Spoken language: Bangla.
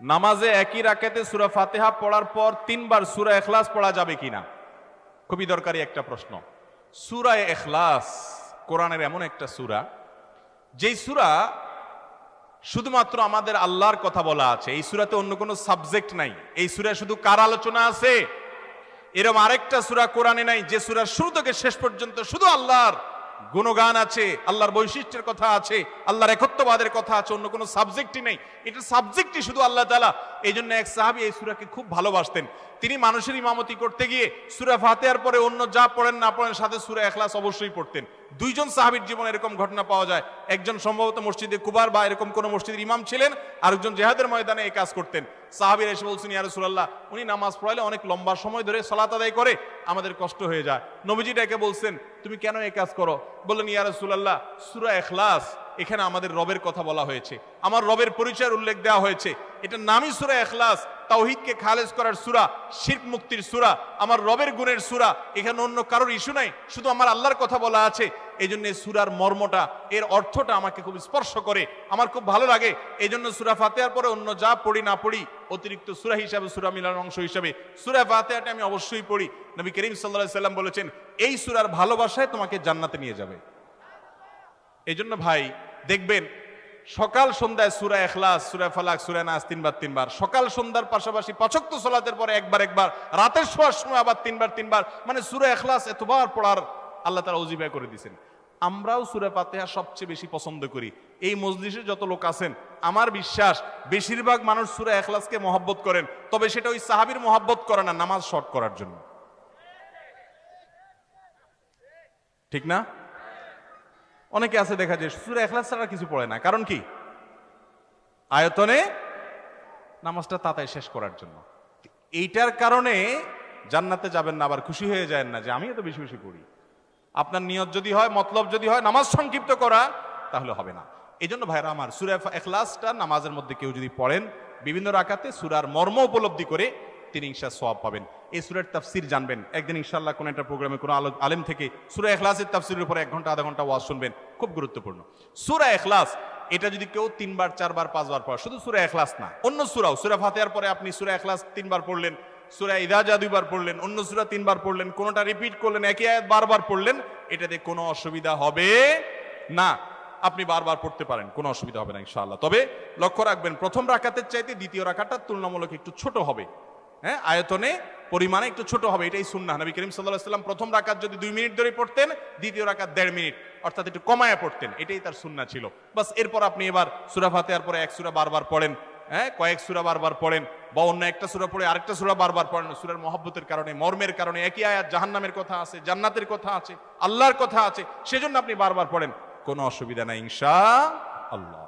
নামাজে একই রাকাতে সূরা ফাতিহা পড়ার পর 3 বার সূরা ইখলাস পড়া যাবে কিনা? খুবই দরকারি একটা প্রশ্ন। সূরা ইখলাস কোরআনের এমন একটা সূরা, যেই সূরা শুধুমাত্র আমাদের আল্লাহর কথা বলা আছে। এই সূরাতে অন্য কোনো সাবজেক্ট নাই। এই সূরায় শুধু কার আলোচনা আছে? এরকম আরেকটা সূরা কোরআনে নাই যে সূরার শুরু থেকে শেষ পর্যন্ত শুধু আল্লাহর গুণগান আছে, আল্লাহর বৈশিষ্ট্যের কথা আছে, আল্লাহর একত্ববাদের কথা আছে, অন্য কোনো সাবজেক্টই নেই। এটা সাবজেক্টই শুধু আল্লাহ তাআলা। এই জন্য এক সাহাবী এই সূরাকে খুব ভালোবাসতেন। তিনি মানুষের ইমামতি করতে গিয়ে সূরা ফাতিহার পরে অন্য যা পড়েন না পড়েন সাথে সূরা ইখলাস অবশ্যই পড়তেন। দুইজন সাহাবীর জীবনে এরকম ঘটনা পাওয়া যায়। একজন সম্ভবত মসজিদে কুবার বা এরকম কোন মসজিদের ইমাম ছিলেন, আরেকজন জিহাদের ময়দানে এই কাজ করতেন। সাহাবীরা এসে বলছেন, ইয়া রাসূলুল্লাহ, উনি নামাজ পড়ালে অনেক লম্বা সময় ধরে সালাত আদায় করে, আমাদের কষ্ট হয়ে যায়। নবীজি ডেকে বলছেন, তুমি কেন এই কাজ করো? বললেন, ইয়া রাসূলুল্লাহ, সূরা ইখলাস, এখানে আমাদের রবের কথা বলা হয়েছে, আমার রবের পরিচয়ের উল্লেখ দেওয়া হয়েছে। এটা নামই সূরা ইখলাস, তাওহীদকে খালেজ করার সূরা, শিরক মুক্তির সূরা, আমার রবের গুণের সূরা। এখানে অন্য কারোর ইস্যু নাই, শুধু আমার আল্লাহর কথা বলা আছে। এই জন্য সূরার মর্মটা, এর অর্থটা আমাকে খুব স্পর্শ করে, আমার খুব ভালো লাগে। এই জন্য সূরা ফাতিহার পরে অন্য যা পড়ি না পড়ি, অতিরিক্ত সূরা হিসাবে, সূরা মিলানোর অংশ হিসাবে সূরা ফাতিহাটা আমি অবশ্যই পড়ি। নবী করিম সাল্লাল্লাহু আলাইহি সাল্লাম বলেছেন, এই সূরার ভালোবাসায় তোমাকে জান্নাতে নিয়ে যাবে। এই জন্য ভাই দেখবেন, সকাল সন্ধ্যায় সূরা ইখলাস, সূরা ফালাক, সূরা নাস 3 বার, সকাল সন্ধ্যার পাশাপাশি 5 ওয়াক্ত সালাতের পরে একবার, রাতের শোয়ার সময় আবার 3 বার, মানে সূরা ইখলাস এতবার পড়ার আল্লাহ তাআলা ওজিফা করে দিয়েছেন। আমরাও সূরা ফাতিহা সবচেয়ে বেশি পছন্দ করি। এই মজলিসে যত লোক আছেন, আমার বিশ্বাস বেশিরভাগ মানুষ সূরা ইখলাসকে মহব্বত করেন, তবে সেটা ওই সাহাবীর মহব্বত করে না, নামাজ শর্ট করার জন্য। ঠিক না? অনেকে আছে দেখা যায় সূরা ইখলাস ছাড়া কিছু পড়ে না, কারণ কি? আয়তনে নামাজটা তাড়াতাড়ি শেষ করার জন্য। এইটার কারণে জান্নাতে যাবেন না, আবার খুশি হয়ে যায় না যে আমি এত বেশি বেশি পড়ি। আপনার নিয়ত যদি হয়, মতলব যদি হয় নামাজ সংক্ষিপ্ত করা, তাহলে হবে না। এই জন্য ভাইরা আমার, সূরা ইখলাসটা নামাজের মধ্যে কেউ যদি পড়েন, বিভিন্ন রাকাতে সূরার মর্ম উপলব্ধি করে তিনি ইনশাআল্লাহ সওয়াব পাবেন। এই সূরার তাফসীর জানবেন, একদিন ইনশাআল্লাহ কোন একটা প্রোগ্রামে কোন আলেম থেকে সূরা ইখলাসের তাফসীরের উপরে 1 ঘন্টা আধা ঘন্টা ওয়াজ শুনবেন, খুব গুরুত্বপূর্ণ। সূরা ইখলাস এটা যদি কেউ 3 বার 4 বার 5 বার পড়ে, শুধু সূরা ইখলাস না, অন্য সূরাও, সূরা ফাতিহার পরে আপনি সূরা ইখলাস 3 বার পড়লেন, সূরা ইযা জা 2 বার পড়লেন, অন্য সূরা 3 বার পড়লেন, কোনটা রিপিট করলেন, একই আয়াত বারবার পড়লেন, এটাতে কোনো অসুবিধা হবে না। আপনি বারবার পড়তে পারেন, কোনো অসুবিধা হবে না ইনশাআল্লাহ। তবে লক্ষ্য রাখবেন, প্রথম রাকাতের চাইতে দ্বিতীয় রাকাতটা তুলনামূলক একটু ছোট হবে। হ্যাঁ, আয়তনে পরিমাণে একটু ছোট হবে, এটাই সুন্নাহ। নবী করিম সাল্লাল্লাহু আলাইহি ওয়াসাল্লাম প্রথম রাকাত যদি 2 মিনিট ধরে পড়তেন, দ্বিতীয় রাকাত 1.5 মিনিট, অর্থাৎ একটু কমায়া পড়তেন, এটাই তার সুন্নাহ ছিল। বাস, এরপর আপনি এবার সূরা ফাতিহার পরে এক সূরা বারবার পড়েন, হ্যাঁ, কয়েক সূরা বারবার পড়েন, বা অন্য একটা সূরা পড়ে আরেকটা সূরা বারবার পড়েন। সূরার মহব্বতের কারণে, মর্মের কারণে, একই আয়াত জাহান্নামের কথা আছে, জান্নাতের কথা আছে, আল্লাহর কথা আছে, সেজন্য আপনি বারবার পড়েন, কোনো অসুবিধা নাই ইনশাআল্লাহ।